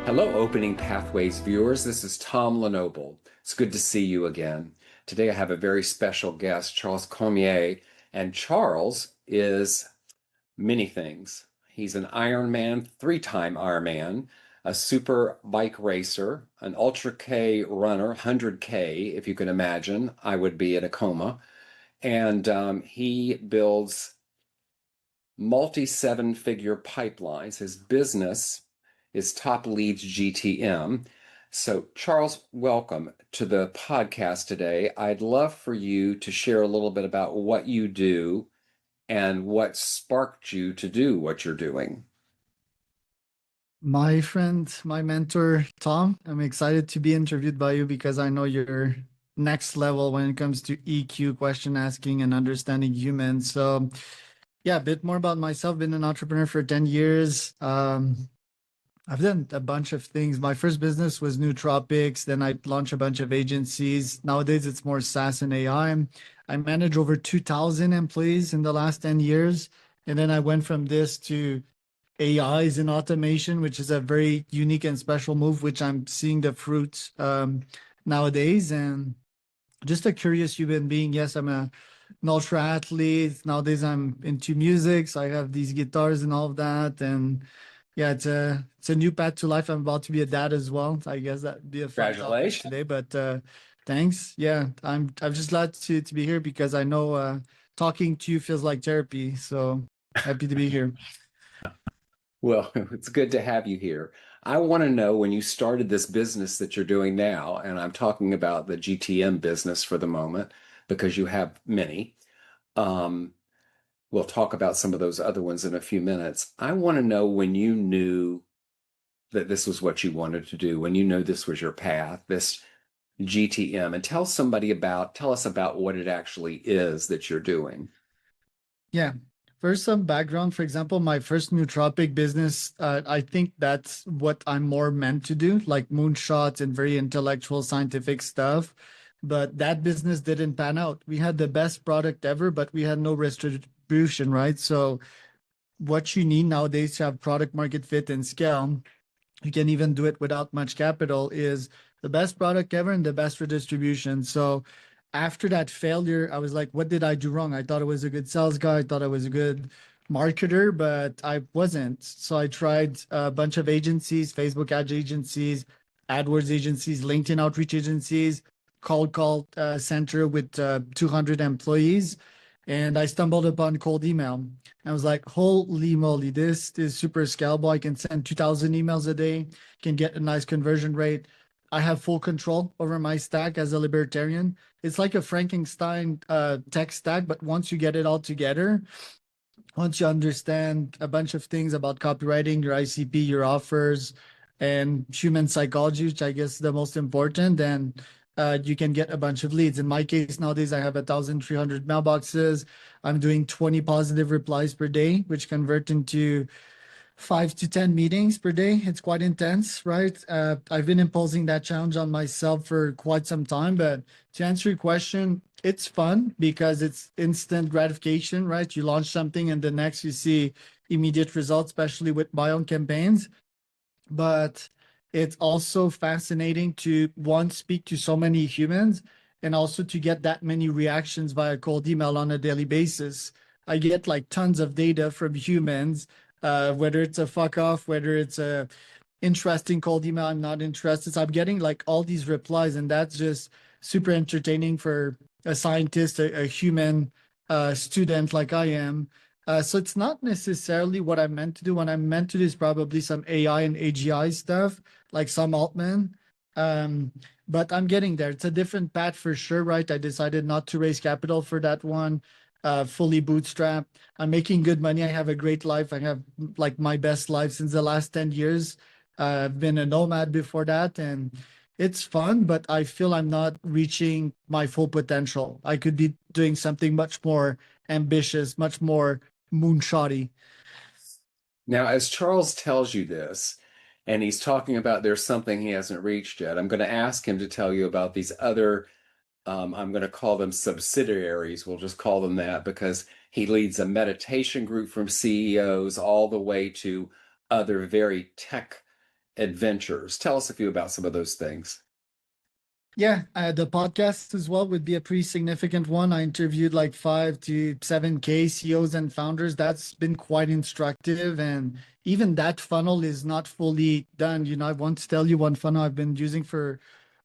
Hello, Opening Pathways viewers. This is Tom Lenoble. It's good to see you again. Today I have a very special guest, Charles Comier, and Charles is many things. He's an Ironman, three-time Ironman, a super bike racer, an Ultra K runner, 100K, if you can imagine. I would be in a coma. And he builds multi-seven-figure pipelines. His business is Top Leads GTM. So, Charles, welcome to the podcast today. I'd love for you to share a little bit about what you do and what sparked you to do what you're doing. My friend, my mentor, Tom, I'm excited to be interviewed by you because I know you're next level when it comes to EQ, question asking, and understanding humans. So, yeah, a bit more about myself. Been an entrepreneur for 10 years. I've done a bunch of things. My first business was nootropics. Then I launched a bunch of agencies. Nowadays, it's more SaaS and AI. I manage over 2,000 employees in the last 10 years. And then I went from this to AIs in automation, which is a very unique and special move, which I'm seeing the fruits nowadays. And just a curious human being. Yes, an ultra athlete. Nowadays, I'm into music. So I have these guitars and all of that. And yeah, it's a new path to life. I'm about to be a dad as well. I guess that'd be a fun topic Congratulations. today. But thanks. Yeah, I'm just glad to be here because I know talking to you feels like therapy. So happy to be here. Well, it's good to have you here. I want to know when you started this business that you're doing now, and I'm talking about the GTM business for the moment because you have many. Um, we'll talk about some of those other ones in a few minutes. I want to know when you knew that this was what you wanted to do, when you know this was your path, this GTM, and tell us about what it actually is that you're doing. Yeah. First, some background. For example, my first nootropic business, I think that's what I'm more meant to do, like moonshots and very intellectual scientific stuff. But that business didn't pan out. We had the best product ever, but we had no distribution, right? So what you need nowadays to have product market fit and scale, you can even do it without much capital, is the best product ever and the best redistribution. So after that failure, I was like, what did I do wrong? I thought I was a good sales guy. I thought I was a good marketer, but I wasn't. So I tried a bunch of agencies, Facebook ad agencies, AdWords agencies, LinkedIn outreach agencies, cold call center with 200 employees. And I stumbled upon cold email. I was like, holy moly, this is super scalable. I can send 2,000 emails a day, can get a nice conversion rate. I have full control over my stack as a libertarian. It's like a Frankenstein tech stack, but once you get it all together, once you understand a bunch of things about copywriting, your ICP, your offers, and human psychology, which I guess is the most important, then you can get a bunch of leads. In my case, nowadays I have 1,300 mailboxes. I'm doing 20 positive replies per day, which convert into 5 to 10 meetings per day. It's quite intense, right? I've been imposing that challenge on myself for quite some time. But to answer your question, it's fun because it's instant gratification, right? You launch something and the next you see immediate results, especially with my own campaigns. But it's also fascinating to one, speak to so many humans and also to get that many reactions via cold email on a daily basis. I get like tons of data from humans, whether it's a fuck off, whether it's a interesting cold email, I'm not interested. So I'm getting like all these replies, and that's just super entertaining for a scientist, a human student like I am. So it's not necessarily what I'm meant to do. What I'm meant to do is probably some AI and AGI stuff, like some Altman. Um, but I'm getting there. It's a different path for sure, right? I decided not to raise capital for that one, fully bootstrapped. I'm making good money. I have a great life. I have like my best life since the last 10 years. I've been a nomad before that, and it's fun, but I feel I'm not reaching my full potential. I could be doing something much more ambitious, much more moonshotty. Now, as Charles tells you this, and he's talking about there's something he hasn't reached yet, I'm going to ask him to tell you about these other, I'm going to call them subsidiaries. We'll just call them that because he leads a meditation group from CEOs all the way to other very tech adventures. Tell us a few about some of those things. Yeah, the podcast as well would be a pretty significant one. I interviewed like 5 to 7K CEOs and founders. That's been quite instructive. And even that funnel is not fully done. I want to tell you one funnel I've been using for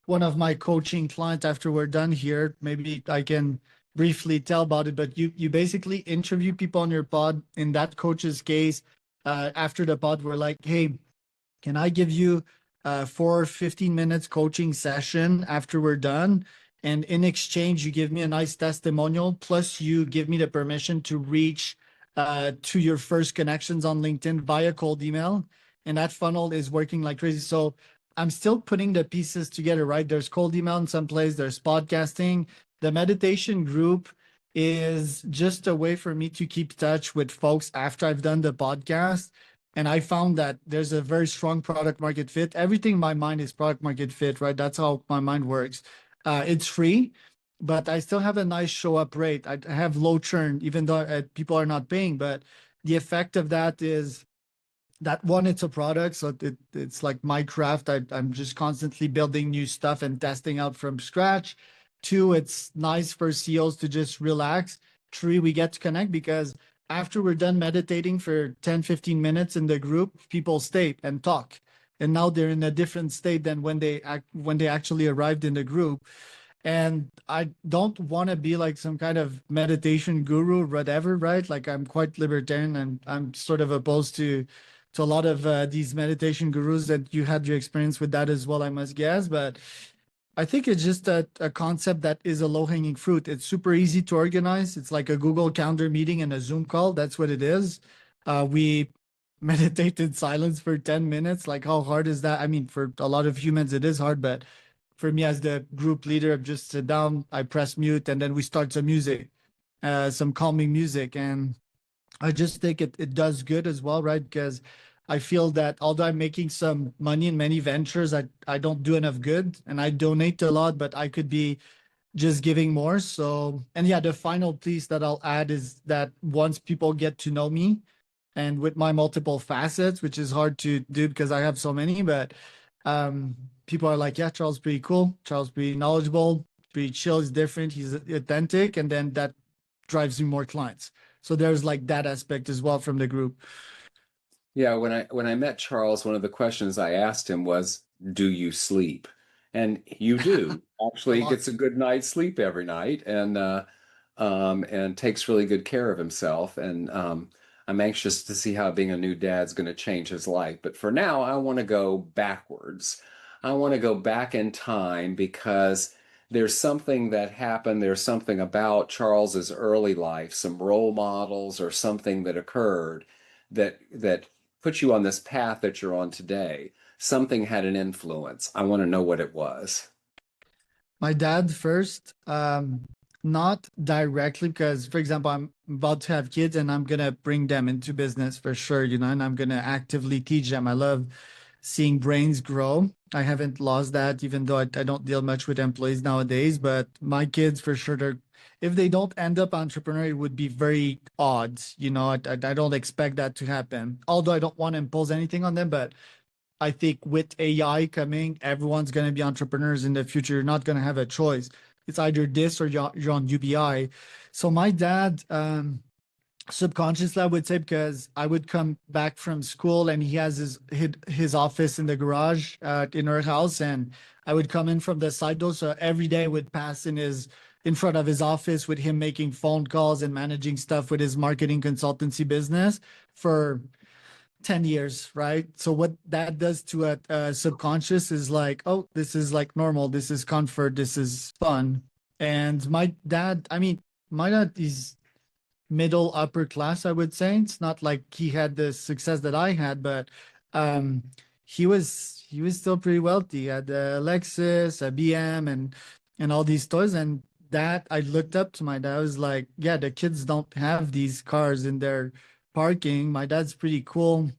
one of my coaching clients after we're done here. Maybe I can briefly tell about it, but you basically interview people on your pod. In that coach's case, after the pod, we're like, hey, can I give you for 15 minutes coaching session after we're done? And in exchange, you give me a nice testimonial, plus you give me the permission to reach to your first connections on LinkedIn via cold email. And that funnel is working like crazy. So I'm still putting the pieces together, right? There's cold email in some place, there's podcasting. The meditation group is just a way for me to keep touch with folks after I've done the podcast. And I found that there's a very strong product market fit. Everything in my mind is product market fit, right? That's how my mind works. It's free, but I still have a nice show up rate. I have low churn, even though people are not paying. But the effect of that is that one, it's a product. So it's like my craft. I'm just constantly building new stuff and testing out from scratch. Two, it's nice for CEOs to just relax. Three, we get to connect because after we're done meditating for 10, 15 minutes in the group, people stay and talk. And now they're in a different state than when they actually arrived in the group. And I don't want to be like some kind of meditation guru or whatever, right? Like I'm quite libertarian and I'm sort of opposed to a lot of these meditation gurus that you had your experience with that as well, I must guess. But I think it's just a concept that is a low-hanging fruit. It's super easy to organize. It's like a Google Calendar meeting and a Zoom call. That's what it is. We meditate in silence for 10 minutes. Like, how hard is that? I mean, for a lot of humans, it is hard, but for me as the group leader, I just sit down, I press mute, and then we start some music, some calming music. And I just think it does good as well, right? Because I feel that although I'm making some money in many ventures, I don't do enough good and I donate a lot, but I could be just giving more. So, and yeah, the final piece that I'll add is that once people get to know me and with my multiple facets, which is hard to do because I have so many, but people are like, yeah, Charles pretty cool. Charles pretty knowledgeable, pretty chill. He's different. He's authentic. And then that drives me more clients. So there's like that aspect as well from the group. Yeah, when I met Charles, one of the questions I asked him was, "Do you sleep?" And you do. A Actually, he lot. gets a good night's sleep every night, and takes really good care of himself. And I'm anxious to see how being a new dad's going to change his life. But for now, I want to go backwards. I want to go back in time because there's something that happened. There's something about Charles's early life, some role models or something that occurred that put you on this path that you're on today. Something had an influence. I want to know what it was. My dad first, not directly because, for example, I'm about to have kids and I'm gonna bring them into business for sure, and I'm gonna actively teach them. I love seeing brains grow. I haven't lost that, even though I don't deal much with employees nowadays. But my kids, for sure, if they don't end up entrepreneur, it would be very odd. I don't expect that to happen. Although I don't want to impose anything on them, but I think with AI coming, everyone's going to be entrepreneurs in the future. You're not going to have a choice. It's either this or you're on UBI. So my dad, subconsciously, I would say, because I would come back from school and he has his office in the garage in our house, and I would come in from the side door. So every day I would pass in front of his office with him making phone calls and managing stuff with his marketing consultancy business for 10 years, right? So what that does to a subconscious is like, oh, this is like normal, this is comfort, this is fun. And my dad is middle upper class, I would say. It's not like he had the success that I had, but um he was still pretty wealthy. He had a Lexus, a BM, and all these toys. And that I looked up to my dad. I was like, yeah, the kids don't have these cars in their parking. My dad's pretty cool.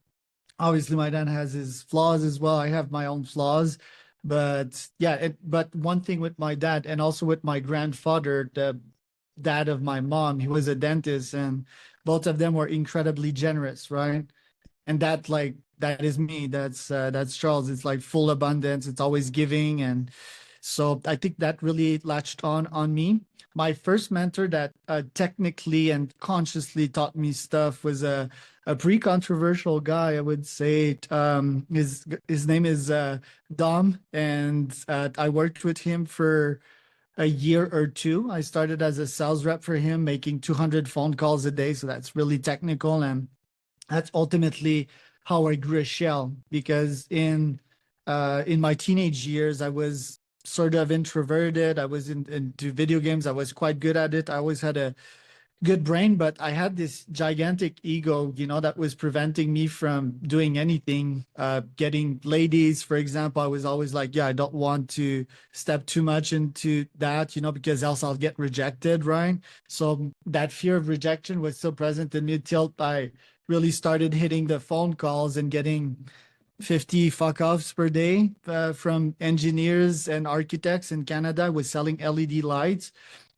Obviously, my dad has his flaws as well. I have my own flaws. But yeah, but one thing with my dad and also with my grandfather, the dad of my mom, he was a dentist, and both of them were incredibly generous, right? And that like that is me. That's Charles. It's like full abundance. It's always giving, and so I think that really latched on me. My first mentor that technically and consciously taught me stuff was a pretty controversial guy, I would say. His name is Dom, and I worked with him for a year or two. I started as a sales rep for him, making 200 phone calls a day. So that's really technical. And that's ultimately how I grew a shell, because in my teenage years, I was sort of introverted. I was into video games. I was quite good at it. I always had a good brain, but I had this gigantic ego, that was preventing me from doing anything. Getting ladies, for example, I was always like, yeah, I don't want to step too much into that, because else I'll get rejected, right? So that fear of rejection was still present in me till I really started hitting the phone calls and getting 50 fuck offs per day from engineers and architects in Canada. I was selling LED lights.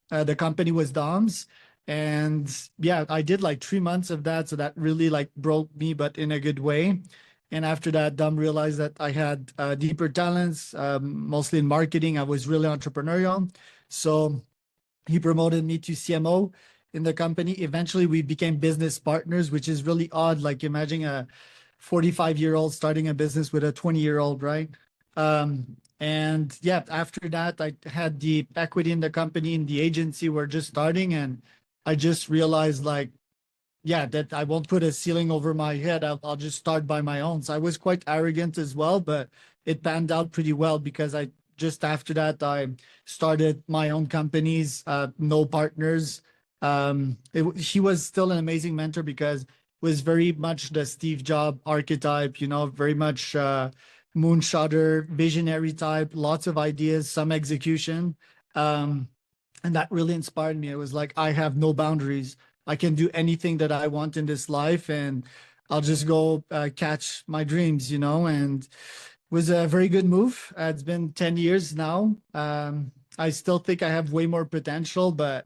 The company was Dom's. And yeah, I did like 3 months of that. So that really like broke me, but in a good way. And after that, Dom realized that I had deeper talents, mostly in marketing. I was really entrepreneurial. So he promoted me to CMO in the company. Eventually, we became business partners, which is really odd. Like imagine a 45-year-old starting a business with a 20-year-old, right? And yeah, after that, I had the equity in the company, and the agency were just starting, and I just realized like, yeah, that I won't put a ceiling over my head. I'll just start by my own. So I was quite arrogant as well, but it panned out pretty well, because I just after that I started my own companies, no partners. He was still an amazing mentor, because it was very much the Steve Jobs archetype, very much moonshotter, visionary type, lots of ideas, some execution. And that really inspired me. It was like, I have no boundaries. I can do anything that I want in this life, and I'll just go catch my dreams, and it was a very good move. It's been 10 years now. I still think I have way more potential, but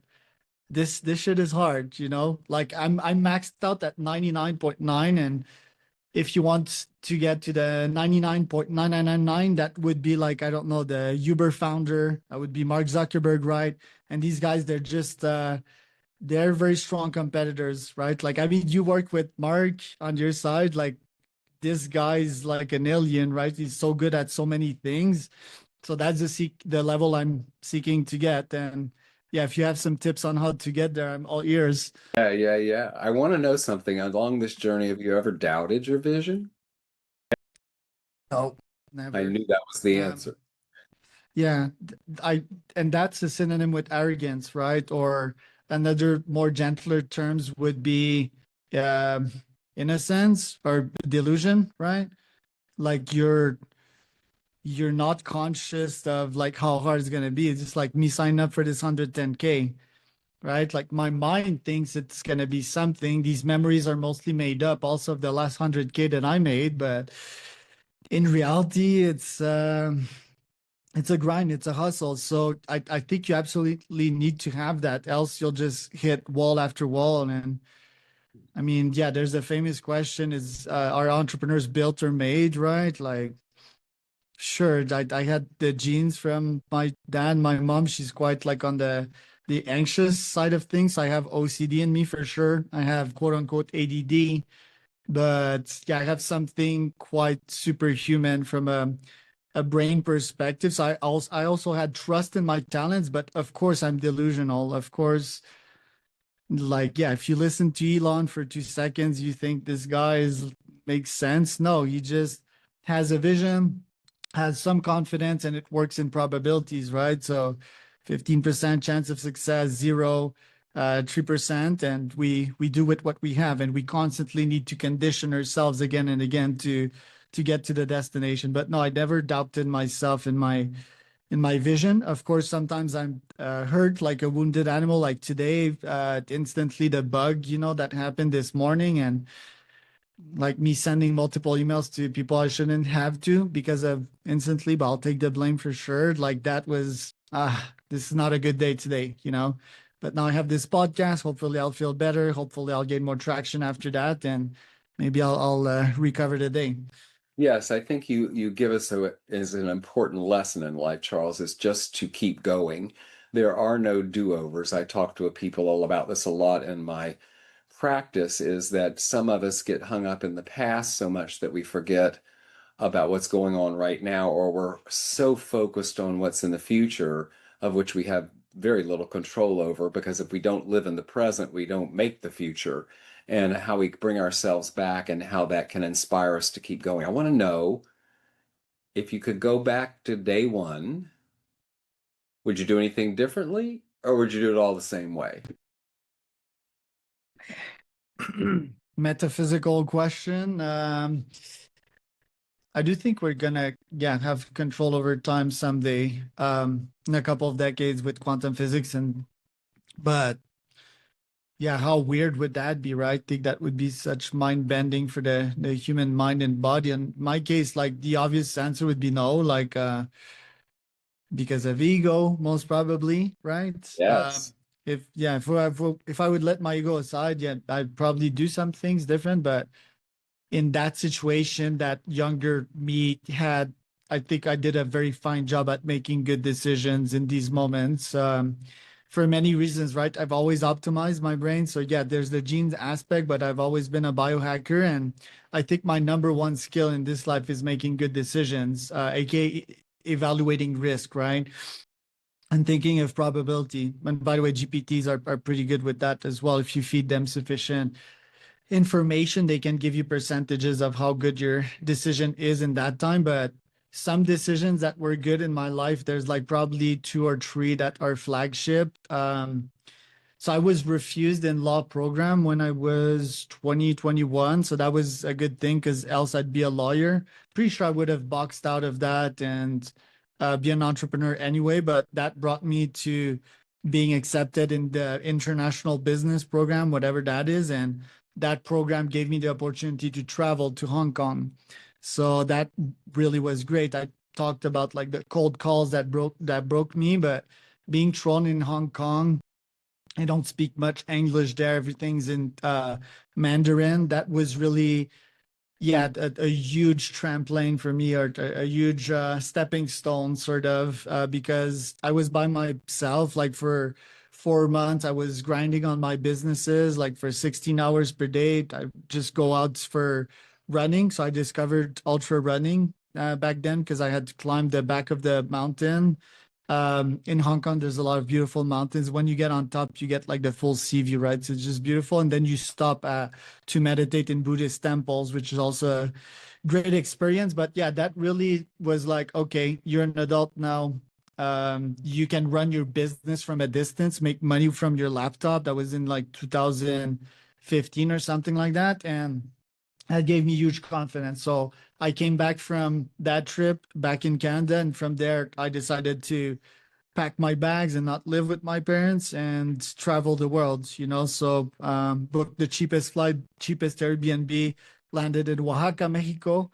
this shit is hard, like I'm maxed out at 99.9, and if you want to get to the 99.9999, that would be like, I don't know, the Uber founder, that would be Mark Zuckerberg, right? And these guys, they're just they're very strong competitors, right? Like, I mean, you work with Mark on your side, like this guy's like an alien, right? He's so good at so many things. So that's the level I'm seeking to get. And yeah, if you have some tips on how to get there, I'm all ears. Yeah, yeah, yeah. I want to know something. Along this journey, have you ever doubted your vision? No, I never. knew that was the Um, answer. yeah, I and that's a synonym with arrogance, right? Or another more gentler terms would be um, innocence or delusion, right? Like you're not conscious of like how hard it's gonna be. It's just like me signing up for this 110K, right? Like my mind thinks it's gonna be something. These memories are mostly made up, also of the last 100K that I made, but in reality, it's a grind, it's a hustle. So I think you absolutely need to have that, else you'll just hit wall after wall. And I mean, yeah, there's a famous question: is are entrepreneurs built or made, right? Like, sure, I had the genes from my dad, my mom. She's quite like on the anxious side of things. I have OCD in me for sure. I have quote unquote ADD, but yeah, I have something quite superhuman from a brain perspective. So I also had trust in my talents, but of course I'm delusional. Of course, like yeah, if you listen to Elon for 2 seconds, you think this guy is makes sense. No, he just has a vision, has some confidence, and it works in probabilities, right? So 15% chance of success, zero, 3%, and we do with what we have, and we constantly need to condition ourselves again and again to get to the destination. But no, I never doubted myself in my vision. Of course, sometimes I'm hurt like a wounded animal, like today, instantly the bug, that happened this morning, and like me sending multiple emails to people I shouldn't have to because of instantly, but I'll take the blame for sure. Like that was, this is not a good day today. But now I have this podcast. Hopefully I'll feel better. Hopefully I'll gain more traction after that. And maybe I'll recover today. Yes, I think you give us as an important lesson in life, Charles, is just to keep going. There are no do-overs. I talk to people all about this a lot in my practice, is that some of us get hung up in the past so much that we forget about what's going on right now, or we're so focused on what's in the future, of which we have very little control over, because if we don't live in the present, we don't make the future, and how we bring ourselves back and how that can inspire us to keep going. I want to know if you could go back to day one, would you do anything differently, or would you do it all the same way? Metaphysical question. I do think we're gonna, yeah, have control over time someday, in a couple of decades with quantum physics, and but yeah, how weird would that be, right? I think that would be such mind bending for the human mind and body. In my case, like the obvious answer would be no, like because of ego, most probably, right? Yes. If yeah, if I would let my ego aside, yeah, I'd probably do some things different, but in that situation that younger me had, I think I did a very fine job at making good decisions in these moments. For many reasons, right? I've always optimized my brain. So yeah, there's the genes aspect, but I've always been a biohacker. And I think my number one skill in this life is making good decisions, aka evaluating risk, right? And thinking of probability. And by the way, GPTs are pretty good with that as well. If you feed them sufficient information, they can give you percentages of how good your decision is in that time. But some decisions that were good in my life, there's like probably two or three that are flagship. So I was refused in law program when I was 2021. So that was a good thing because else I'd be a lawyer. Pretty sure I would have boxed out of that and be an entrepreneur anyway. But that brought me to being accepted in the international business program, whatever that is. And that program gave me the opportunity to travel to Hong Kong. So that really was great. I talked about like the cold calls that broke me, but being thrown in Hong Kong, I don't speak much English there. Everything's in Mandarin. That was really, yeah, a huge trampoline for me, or a huge stepping stone, sort of, because I was by myself. Like for 4 months, I was grinding on my businesses, like for 16 hours per day. I just go out for running. So I discovered ultra running back then because I had to climb the back of the mountain. In Hong Kong, there's a lot of beautiful mountains. When you get on top, you get like the full sea view, right? So it's just beautiful. And then you stop to meditate in Buddhist temples, which is also a great experience. But yeah, that really was like, okay, you're an adult now. You can run your business from a distance, make money from your laptop. That was in like 2015 or something like that. And that gave me huge confidence. So I came back from that trip back in Canada. And from there, I decided to pack my bags and not live with my parents and travel the world, So booked the cheapest flight, cheapest Airbnb, landed in Oaxaca, Mexico,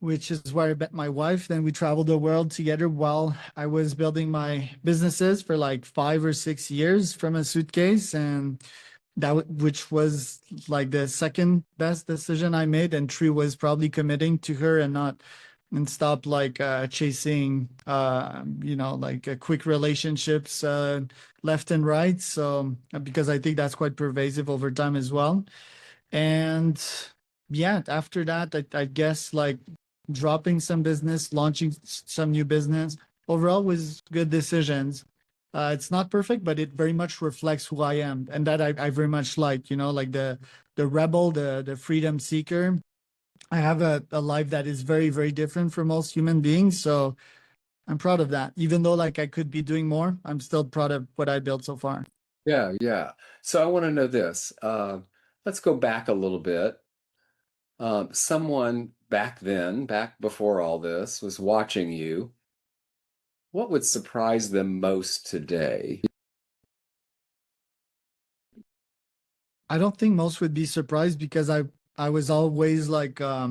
which is where I met my wife. Then we traveled the world together while I was building my businesses for like 5 or 6 years from a suitcase. And which was like the second best decision I made. And three was probably committing to her and stop like chasing like quick relationships left and right. So because I think that's quite pervasive over time as well. And yeah, after that, I guess like dropping some business, launching some new business overall was good decisions. It's not perfect, but it very much reflects who I am, and that I very much like, like the rebel, the freedom seeker. I have a life that is very, very different from most human beings. So I'm proud of that. Even though like I could be doing more, I'm still proud of what I built so far. Yeah, yeah. So I want to know this. Let's go back a little bit. Someone back then, back before all this, was watching you. What would surprise them most today? I don't think most would be surprised because I was always like a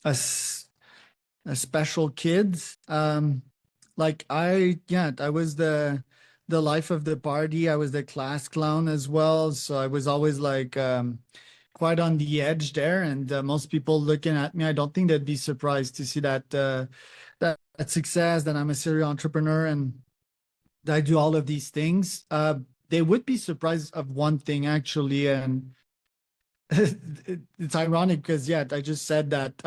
a special kid. Like I was the life of the party. I was the class clown as well. So I was always like quite on the edge there, and most people looking at me, I don't think they'd be surprised to see that success, that I'm a serial entrepreneur and that I do all of these things. They would be surprised of one thing actually, and it's ironic because yeah, I just said that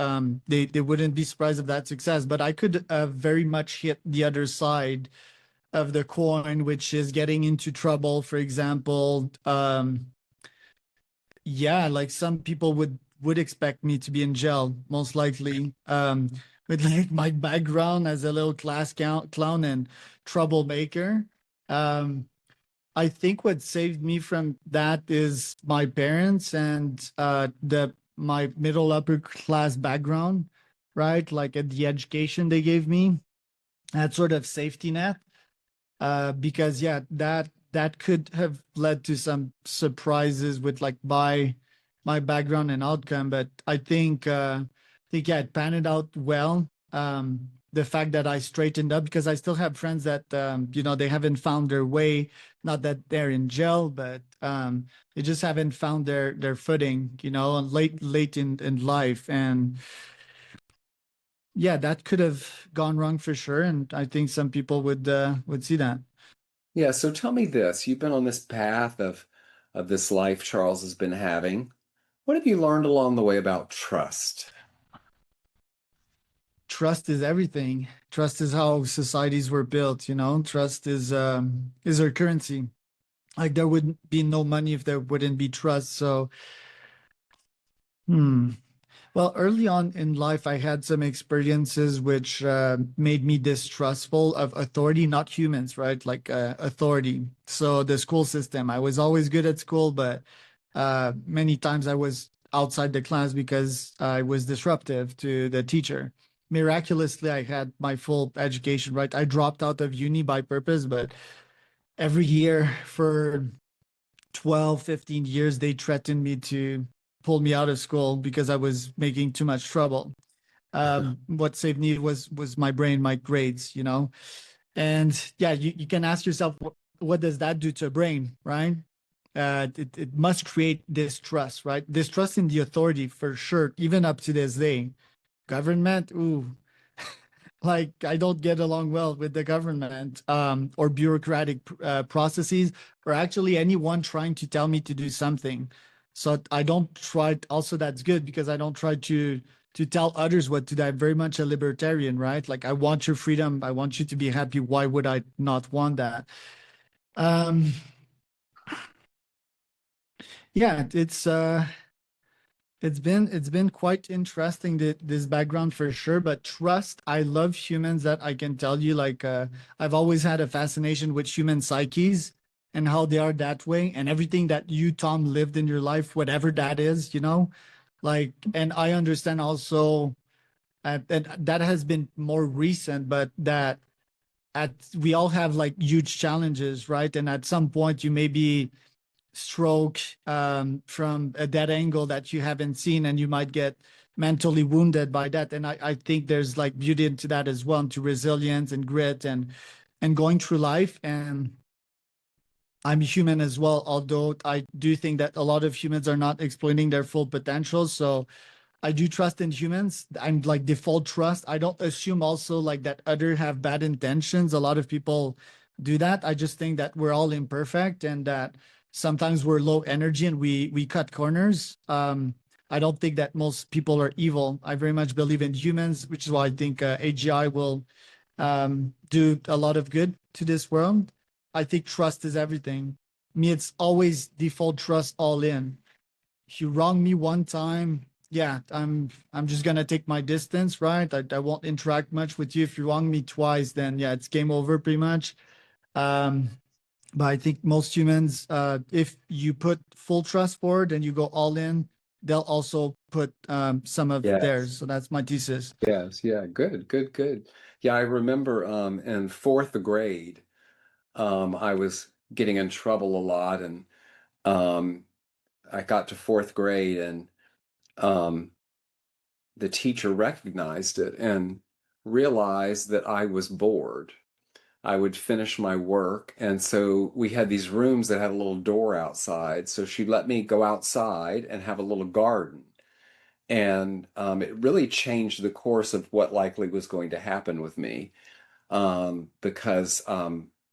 they wouldn't be surprised of that success, but I could very much hit the other side of the coin, which is getting into trouble. For example, yeah, like some people would expect me to be in jail, most likely. With like my background as a little clown and troublemaker. Um, I think what saved me from that is my parents and the my middle upper class background, right? Like the education they gave me, that sort of safety net. Because yeah, that could have led to some surprises with like my background and outcome. But I think yeah, it panned out well. The fact that I straightened up because I still have friends that they haven't found their way. Not that they're in jail, but they just haven't found their footing. Late in life, and yeah, that could have gone wrong for sure. And I think some people would see that. Yeah, so tell me this. You've been on this path of this life Charles has been having. What have you learned along the way about trust? Trust is everything. Trust is how societies were built. Trust is our currency. Like there would be no money if there wouldn't be trust. So, hmm. Well, early on in life, I had some experiences which made me distrustful of authority, not humans, right? Like authority. So the school system, I was always good at school, but many times I was outside the class because I was disruptive to the teacher. Miraculously, I had my full education, right? I dropped out of uni by purpose, but every year for 12, 15 years, they threatened me to pull me out of school because I was making too much trouble. What saved me was my brain, my grades. And yeah, you can ask yourself, what does that do to a brain, right? It must create distrust, right? Distrust in the authority for sure, even up to this day. Government, ooh, like I don't get along well with the government or bureaucratic processes or actually anyone trying to tell me to do something. So I don't try. Also, that's good because I don't try to tell others what to do. I'm very much a libertarian, right? Like I want your freedom. I want you to be happy. Why would I not want that? Um, yeah, it's been quite interesting this background for sure, but trust, I love humans that I can tell you like I've always had a fascination with human psyches and how they are that way and everything that you Tom lived in your life, whatever that is. Like, and I understand also and that has been more recent, but that at we all have like huge challenges, right? And at some point you may be stroke from a dead angle that you haven't seen and you might get mentally wounded by that, and I think there's like beauty into that as well, into resilience and grit and going through life. And I'm human as well, although I do think that a lot of humans are not exploiting their full potential. So I do trust in humans. I'm like default trust. I don't assume also like that other have bad intentions. A lot of people do that. I just think that we're all imperfect and that sometimes we're low energy and we cut corners. I don't think that most people are evil. I very much believe in humans, which is why I think AGI will do a lot of good to this world. I think trust is everything. Me, it's always default trust all in. If you wrong me one time, yeah, I'm just gonna take my distance, right? I won't interact much with you. If you wrong me twice, then yeah, it's game over pretty much. Um, but I think most humans, if you put full trust forward and you go all in, they'll also put some of Yes. theirs. So that's my thesis. Yes, yeah, good, good, good. Yeah, I remember in fourth grade, I was getting in trouble a lot, and um, I got to fourth grade, and um, the teacher recognized it and realized that I was bored. I would finish my work. And so we had these rooms that had a little door outside. So she let me go outside and have a little garden. And it really changed the course of what likely was going to happen with me because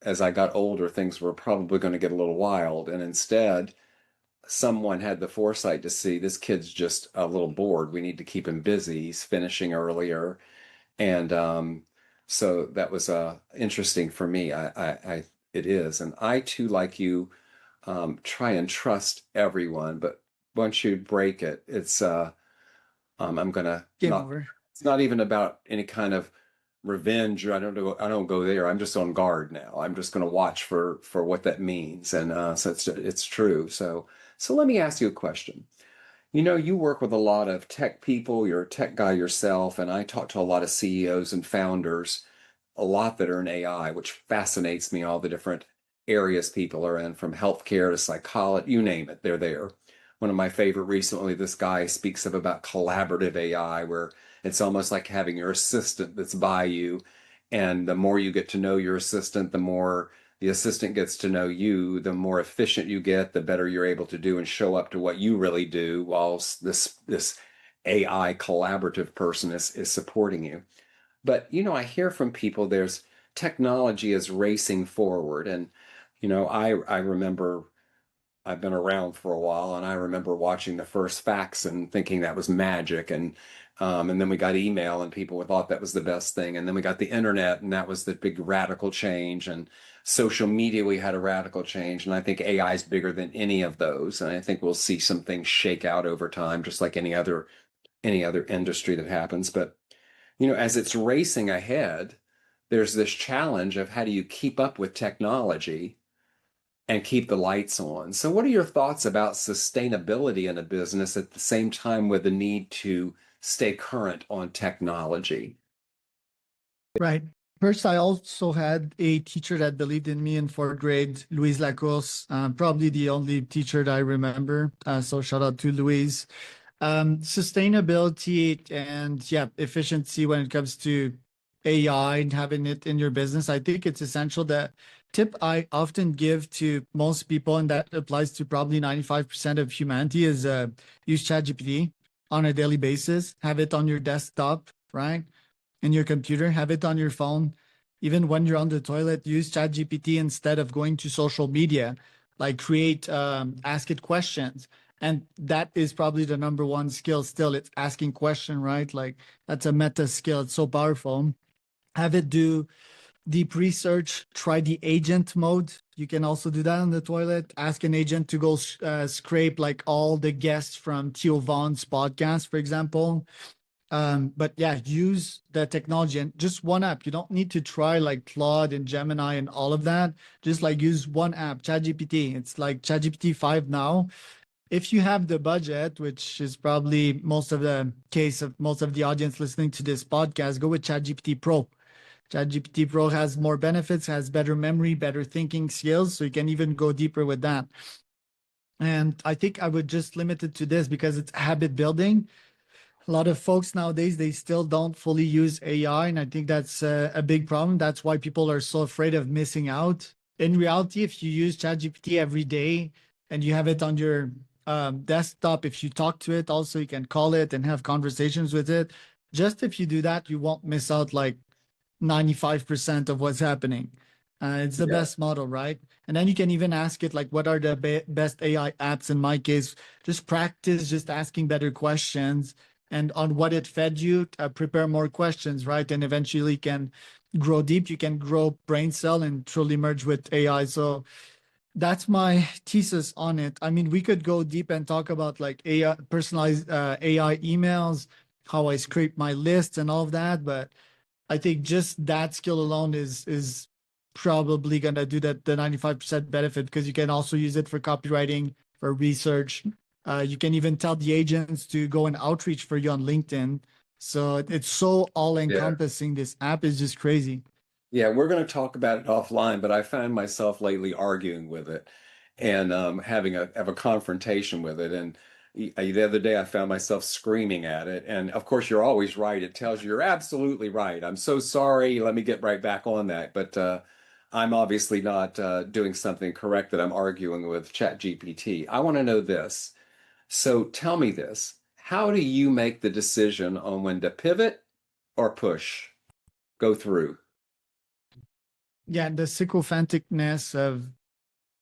as I got older, things were probably going to get a little wild. And instead, someone had the foresight to see this kid's just a little bored. We need to keep him busy. He's finishing earlier. And so that was interesting for me. It is. And I too, like you, try and trust everyone. But once you break it, I'm gonna Game not. over. It's not even about any kind of revenge. Or I don't know. I don't go there. I'm just on guard now. I'm just gonna watch for what that means. And so it's true. So let me ask you a question. You know, you work with a lot of tech people. You're a tech guy yourself, and I talk to a lot of CEOs and founders, a lot that are in AI, which fascinates me, all the different areas people are in, from healthcare to psychology, you name it, they're there. One of my favorite recently, this guy speaks of about collaborative AI, where it's almost like having your assistant that's by you. And the more you get to know your assistant, the more the assistant gets to know you, the more efficient you get, the better you're able to do and show up to what you really do, whilst this AI collaborative person is supporting you. But I hear from people there's technology is racing forward. And I remember I've been around for a while, and I remember watching the first fax and thinking that was magic. And then we got email, and people thought that was the best thing. And then we got the internet, and that was the big radical change. And social media, we had a radical change. And I think AI is bigger than any of those. And I think we'll see some things shake out over time, just like any other industry that happens. But as it's racing ahead, there's this challenge of how do you keep up with technology and keep the lights on. So, what are your thoughts about sustainability in a business at the same time with the need to stay current on technology? Right. First, I also had a teacher that believed in me in fourth grade, Louise Lacourse, probably the only teacher that I remember. So shout out to Louise. Sustainability and yeah, efficiency when it comes to AI and having it in your business. I think it's essential. The tip I often give to most people, and that applies to probably 95% of humanity, is use ChatGPT on a daily basis. Have it on your desktop, right? In your computer, have it on your phone. Even when you're on the toilet, use ChatGPT instead of going to social media. Like create, ask it questions. And that is probably the number one skill still. It's asking question, right? Like that's a meta skill. It's so powerful. Have it do deep research. Try the agent mode. You can also do that on the toilet. Ask an agent to go scrape like all the guests from Theo Vaughn's podcast, for example. But yeah, use the technology and just one app. You don't need to try like Claude and Gemini and all of that. Just like use one app, ChatGPT. It's like ChatGPT 5 now. If you have the budget, which is probably most of the case of most of the audience listening to this podcast, go with ChatGPT Pro. ChatGPT Pro has more benefits, has better memory, better thinking skills, so you can even go deeper with that. And I think I would just limit it to this because it's habit building. A lot of folks nowadays, they still don't fully use AI, and I think that's a big problem. That's why people are so afraid of missing out. In reality, if you use ChatGPT every day and you have it on your desktop, if you talk to it, also you can call it and have conversations with it. Just if you do that, you won't miss out like 95% of what's happening. It's the Yeah. best model, right? And then you can even ask it, like, what are the best AI apps? In my case, just practice just asking better questions and on what it fed you, prepare more questions, right? And eventually can grow deep. You can grow brain cell and truly merge with AI. So that's my thesis on it. I mean, we could go deep and talk about like AI, personalized AI emails, how I scrape my lists and all of that, but I think just that skill alone is probably gonna do that the 95% benefit because you can also use it for copywriting, for research. You can even tell the agents to go and outreach for you on LinkedIn. So it's so all Yeah. encompassing. This app is just crazy. Yeah, we're going to talk about it offline, but I found myself lately arguing with it and having a confrontation with it. And the other day, I found myself screaming at it. And of course, you're always right. It tells you you're absolutely right. I'm so sorry. Let me get right back on that. But I'm obviously not doing something correct that I'm arguing with ChatGPT. I want to know this. So tell me this. How do you make the decision on when to pivot or push, go through? Yeah, the sycophanticness of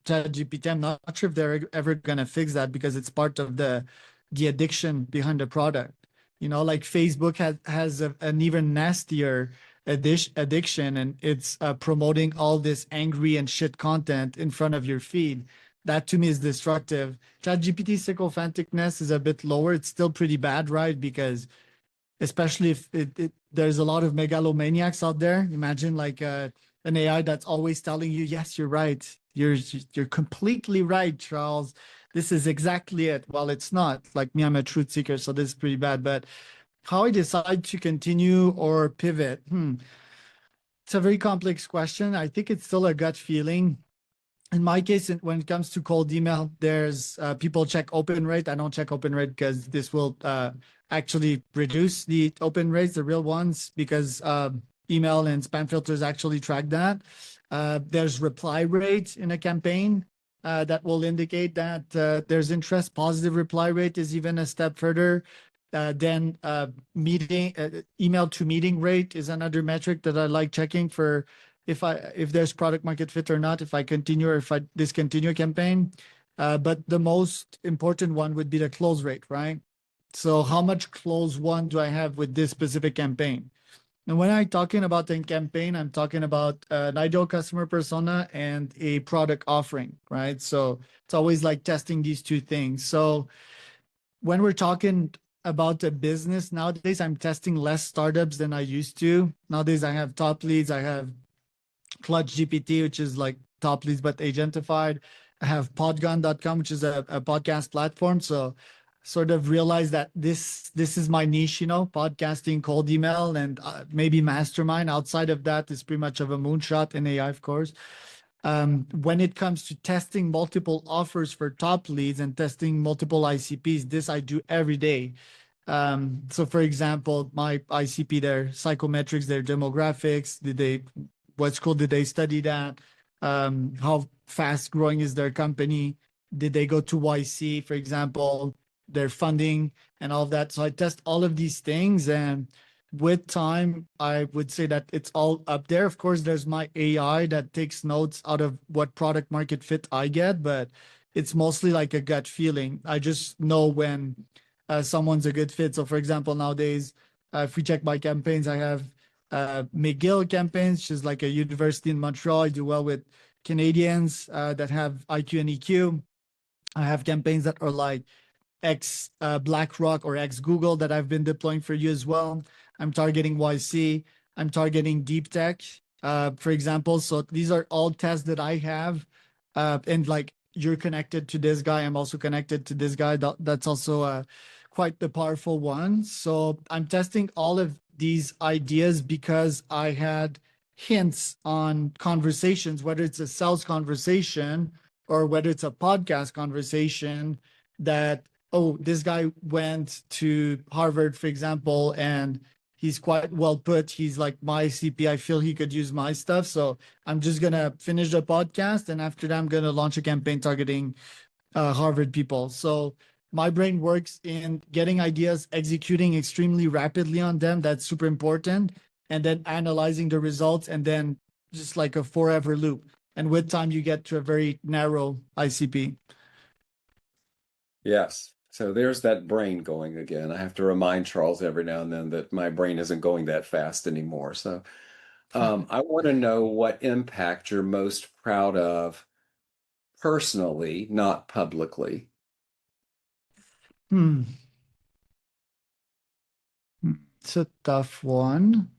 ChatGPT, I'm not sure if they're ever gonna fix that because it's part of the addiction behind the product. You know, like Facebook has an even nastier addiction, and it's promoting all this angry and shit content in front of your feed. That to me is destructive. ChatGPT sycophanticness is a bit lower. It's still pretty bad, right? Because especially if there's a lot of megalomaniacs out there. Imagine like an AI that's always telling you, yes, you're right. You're completely right, Charles. This is exactly it. Well, it's not. Like me, I'm a truth seeker, so this is pretty bad. But how I decide to continue or pivot, it's a very complex question. I think it's still a gut feeling. In my case, when it comes to cold email, there's people check open rate. I don't check open rate because this will actually reduce the open rates, the real ones, because email and spam filters actually track that. There's reply rate in a campaign that will indicate that there's interest. Positive reply rate is even a step further. Then meeting email to meeting rate is another metric that I like checking for if there's product market fit or not, if I continue or if I discontinue a campaign. But the most important one would be the close rate, right? So how much close one do I have with this specific campaign? And when I'm talking about a campaign, I'm talking about an ideal customer persona and a product offering, right? So it's always like testing these two things. So when we're talking about a business nowadays, I'm testing less startups than I used to. Nowadays, I have top leads, I have Clutch GPT, which is like top leads but agentified. I have podgun.com, which is a podcast platform. So sort of realize that this is my niche, podcasting, cold email, and maybe mastermind. Outside of that is pretty much of a moonshot in AI, of course. When it comes to testing multiple offers for top leads and testing multiple ICPs, this I do every day. So for example, my ICP, their psychometrics, their demographics, what school did they study that? How fast growing is their company? Did they go to YC, for example, their funding and all of that? So I test all of these things, and with time, I would say that it's all up there. Of course, there's my AI that takes notes out of what product market fit I get, but it's mostly like a gut feeling. I just know when someone's a good fit. So for example, nowadays, if we check my campaigns, I have McGill campaigns, which is like a university in Montreal. I do well with Canadians that have IQ and EQ. I have campaigns that are like ex BlackRock or ex Google that I've been deploying for you as well. I'm targeting YC. I'm targeting deep tech, for example. So these are all tests that I have. And like you're connected to this guy, I'm also connected to this guy. That's also quite the powerful one. So I'm testing all of these ideas because I had hints on conversations, whether it's a sales conversation or whether it's a podcast conversation, that, oh, this guy went to Harvard, for example, and he's quite well put. He's like my CP. I feel he could use my stuff. So I'm just going to finish the podcast. And after that, I'm going to launch a campaign targeting Harvard people. So my brain works in getting ideas, executing extremely rapidly on them. That's super important. And then analyzing the results, and then just like a forever loop. And with time, you get to a very narrow ICP. Yes. So there's that brain going again. I have to remind Charles every now and then that my brain isn't going that fast anymore. So I want to know what impact you're most proud of personally, not publicly. Hmm. It's a tough one.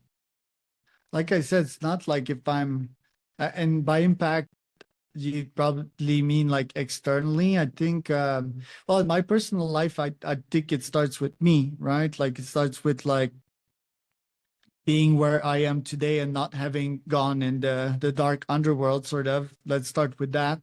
Like I said, it's not like if and by impact, you probably mean like externally. I think, well, in my personal life, I think it starts with me, right? Like it starts with like being where I am today and not having gone in the dark underworld, sort of. Let's start with that.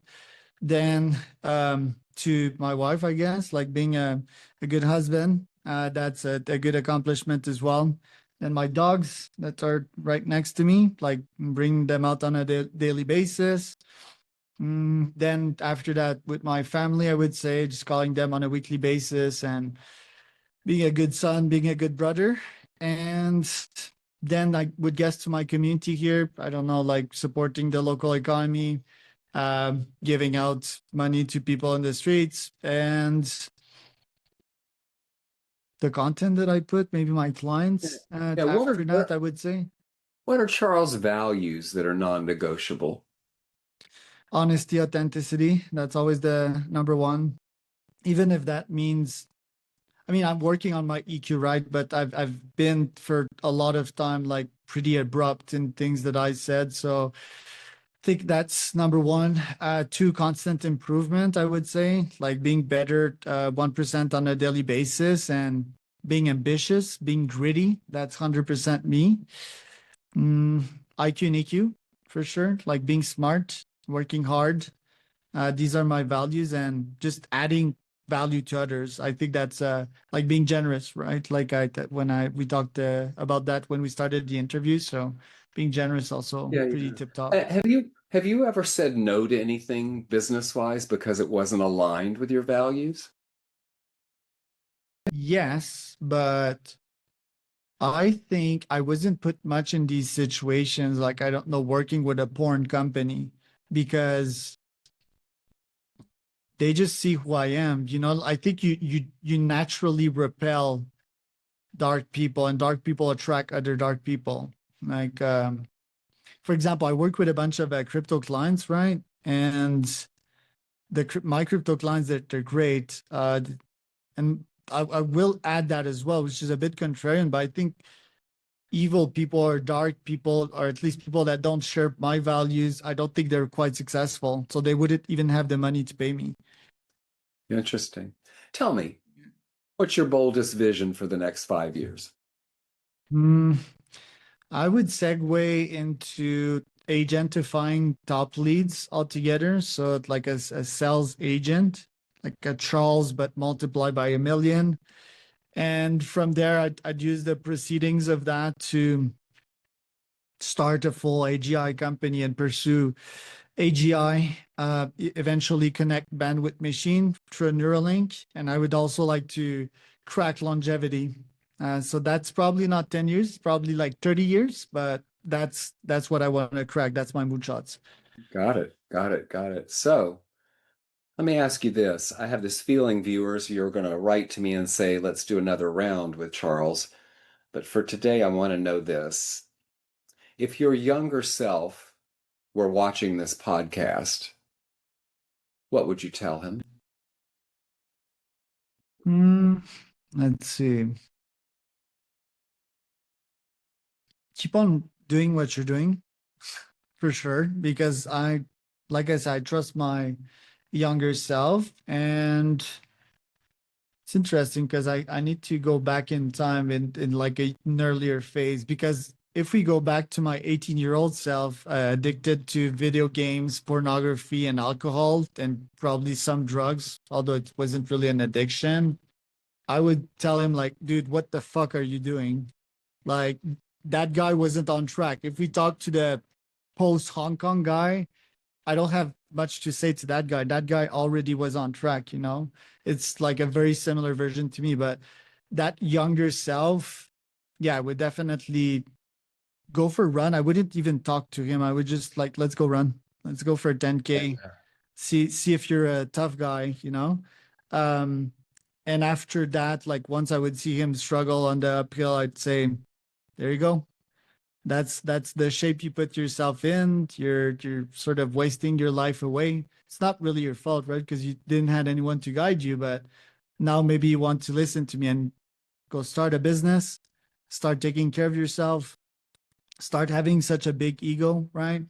Then to my wife, I guess, like being a good husband. That's a good accomplishment as well. and my dogs that are right next to me, like bring them out on a daily basis. Then after that, with my family, I would say just calling them on a weekly basis and being a good son, being a good brother. And then I would guess to my community here, I don't know, like supporting the local economy, giving out money to people in the streets, and the content that I put, maybe my Yeah. clients. Yeah, After that, I would say what are Charles' values that are non-negotiable? honesty, authenticity. That's always the number one. Even if that means, I mean, I'm working on my EQ, right? But I've been for a lot of time like pretty abrupt in things that I said. So I think that's number one. Two, constant improvement, I would say, like being better 1% on a daily basis and being ambitious, being gritty. That's 100% me. Mm, IQ and EQ for sure, like being smart, working hard. These are my values and just adding value to others. I think that's like being generous, right? Like when I we talked about that when we started the interview. So being generous also Yeah, pretty yeah. tip top. Have you ever said no to anything business-wise because it wasn't aligned with your values? Yes, but I think I wasn't put much in these situations, like I don't know, working with a porn company because they just see who I am. You know, I think you naturally repel dark people and dark people attract other dark people. Like for example, I work with a bunch of crypto clients, right? And my crypto clients that they're great. And I will add that as well, which is a bit contrarian, but I think evil people or dark people, or at least people that don't share my values, I don't think they're quite successful. So they wouldn't even have the money to pay me. Interesting. Tell me, what's your boldest vision for the next 5 years? Hmm. I would segue into agentifying top leads altogether. So it's like a sales agent, like a Charles, but multiplied by a million. And from there, I'd use the proceedings of that to start a full AGI company and pursue AGI, eventually connect bandwidth machine through a Neuralink. And I would also like to crack longevity. So that's probably not 10 years, probably like 30 years, but that's what I want to crack. That's my moonshots. Got it. Got it. Got it. So let me ask you this. I have this feeling, viewers, you're going to write to me and say, let's do another round with Charles. But for today, I want to know this. If your younger self were watching this podcast, what would you tell him? Hmm, let's see. Keep on doing what you're doing for sure, because like I said, I trust my younger self. And it's interesting because I need to go back in time in like an earlier phase, because if we go back to my 18-year-old self, addicted to video games, pornography, and alcohol, and probably some drugs, although it wasn't really an addiction, I would tell him like, dude, what the fuck are you doing? Like that guy wasn't on track. If we talk to the post Hong Kong guy, I don't have much to say to that guy. That guy already was on track, you know? It's like a very similar version to me, but that younger self, yeah, would definitely go for a run. I wouldn't even talk to him. I would just like, let's go run. Let's go for a 10K. See if you're a tough guy, you know? Um, and after that, like once I would see him struggle on the uphill, I'd say, there you go. That's the shape you put yourself in. You're sort of wasting your life away. It's not really your fault, right? Because you didn't have anyone to guide you, but now maybe you want to listen to me and go start a business, start taking care of yourself, start having such a big ego, right?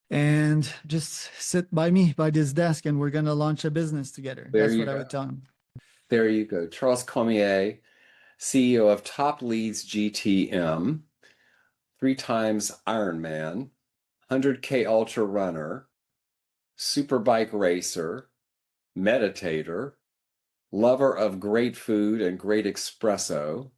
And just sit by me by this desk and we're gonna launch a business together. There That's you what I go. would tell him. There you go. Charles Comier, CEO of Top Leads GTM, 3 times Ironman, 100K ultra runner, superbike racer, meditator, lover of great food and great espresso,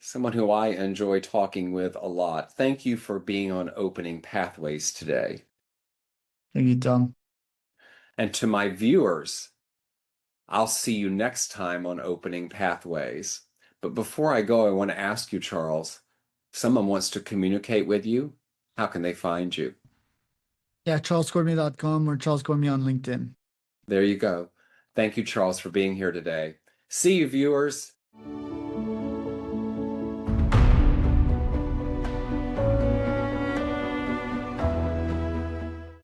someone who I enjoy talking with a lot. Thank you for being on Opening Pathways today. Thank you, Tom. And to my viewers, I'll see you next time on Opening Pathways. But before I go, I want to ask you, Charles, if someone wants to communicate with you, how can they find you? Yeah, charlescourtney.com or Charles Courtney on LinkedIn. There you go. Thank you, Charles, for being here today. See you, viewers.